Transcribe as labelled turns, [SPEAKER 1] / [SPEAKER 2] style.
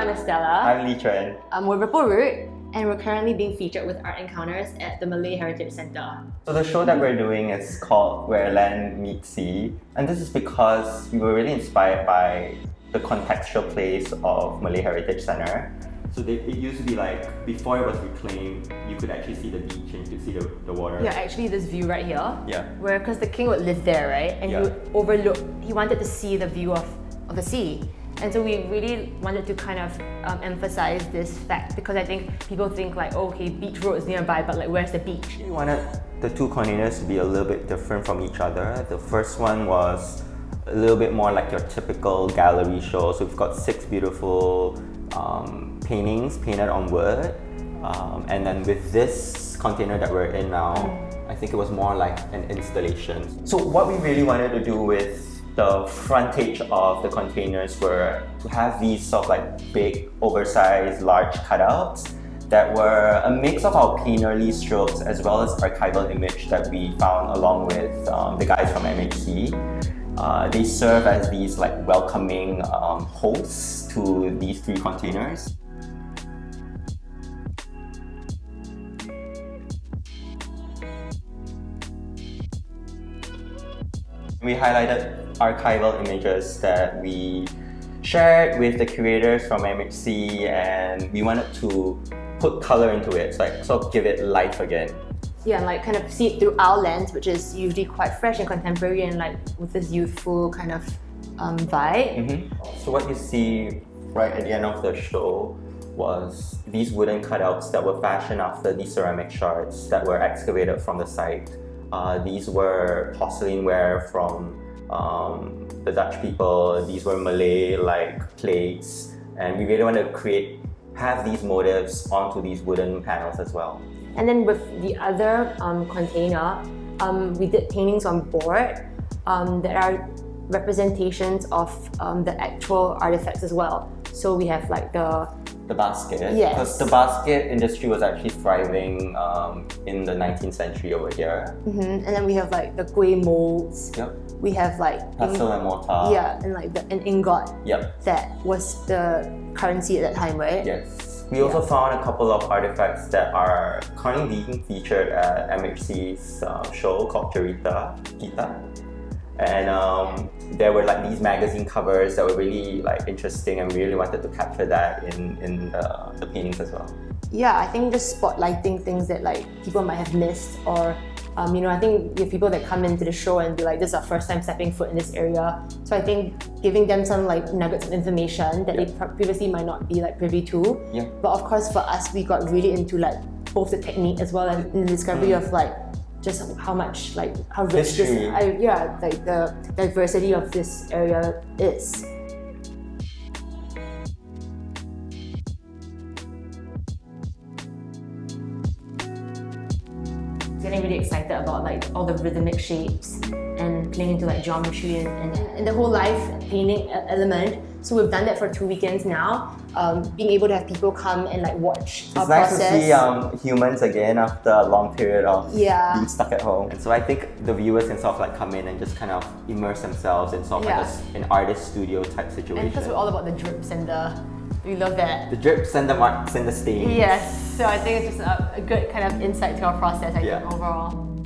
[SPEAKER 1] Anastella.
[SPEAKER 2] I'm Lee Chuan.
[SPEAKER 1] We're Ripple Root, and we're currently being featured with Art Encounters at the Malay Heritage Centre.
[SPEAKER 2] So the show that we're doing is called Where Land Meets Sea, and this is because we were really inspired by the contextual place of Malay Heritage Centre. So it used to be like, before it was reclaimed, you could actually see the beach and you could see the water.
[SPEAKER 1] Yeah, actually this view right here.
[SPEAKER 2] Yeah.
[SPEAKER 1] Where, because the king would live there, right? And
[SPEAKER 2] Yeah.
[SPEAKER 1] he would overlook, he wanted to see the view of the sea. And so we really wanted to kind of emphasize this fact, because I think people think like, oh, okay, beach road is nearby, but like, where's the beach?
[SPEAKER 2] We wanted the two containers to be a little bit different from each other. The first one was a little bit more like your typical gallery show. So we've got 6 beautiful paintings painted on wood. And then with this container that we're in now, I think it was more like an installation. So what we really wanted to do with the frontage of the containers were to have these sort of like big, oversized, large cutouts that were a mix of our painterly strokes as well as archival image that we found along with the guys from MHC. They serve as these like welcoming hosts to these 3 containers. We highlighted archival images that we shared with the curators from MHC, and we wanted to put color into it, so like sort of give it life again.
[SPEAKER 1] Yeah, and like kind of see it through our lens, which is usually quite fresh and contemporary and like with this youthful kind of vibe.
[SPEAKER 2] So what you see right at the end of the show was these wooden cutouts that were fashioned after these ceramic shards that were excavated from the site. These were porcelain ware from the Dutch people. These were Malay-like plates, and we really want to have these motifs onto these wooden panels as well.
[SPEAKER 1] And then with the other container, we did paintings on board that are representations of the actual artifacts as well. So we have like the
[SPEAKER 2] basket.
[SPEAKER 1] Yes.
[SPEAKER 2] Because the basket industry was actually thriving in the 19th century over here.
[SPEAKER 1] And then we have like the kueh molds.
[SPEAKER 2] Yep.
[SPEAKER 1] We have like
[SPEAKER 2] pestle and mortar.
[SPEAKER 1] Yeah, and like an ingot.
[SPEAKER 2] Yep.
[SPEAKER 1] That was the currency at that time, right?
[SPEAKER 2] Yes. We also found a couple of artifacts that are currently being featured at MHC's show called Kita. And there were like these magazine covers that were really like interesting, and we really wanted to capture that in the paintings as well.
[SPEAKER 1] Yeah, I think just spotlighting things that like people might have missed, or I think you have people that come into the show and be like, this is our first time stepping foot in this area. So I think giving them some like nuggets of information that they previously might not be like privy to.
[SPEAKER 2] Yeah.
[SPEAKER 1] But of course for us, we got really into like both the technique as well as the discovery of like just how much like how rich
[SPEAKER 2] history.
[SPEAKER 1] Like the diversity of this area is. Getting really excited about like all the rhythmic shapes and playing into like geometry and the whole life painting element. So we've done that for 2 weekends now. Being able to have people come and like watch our process.
[SPEAKER 2] It's nice to see humans again after a long period of being stuck at home. And so I think the viewers can sort of like come in and just kind of immerse themselves in sort of like an artist studio type situation.
[SPEAKER 1] And because we're all about the drips and we love that.
[SPEAKER 2] The drips and the marks and the stains.
[SPEAKER 1] Yes, so I think it's just a good kind of insight to our process, I think, overall.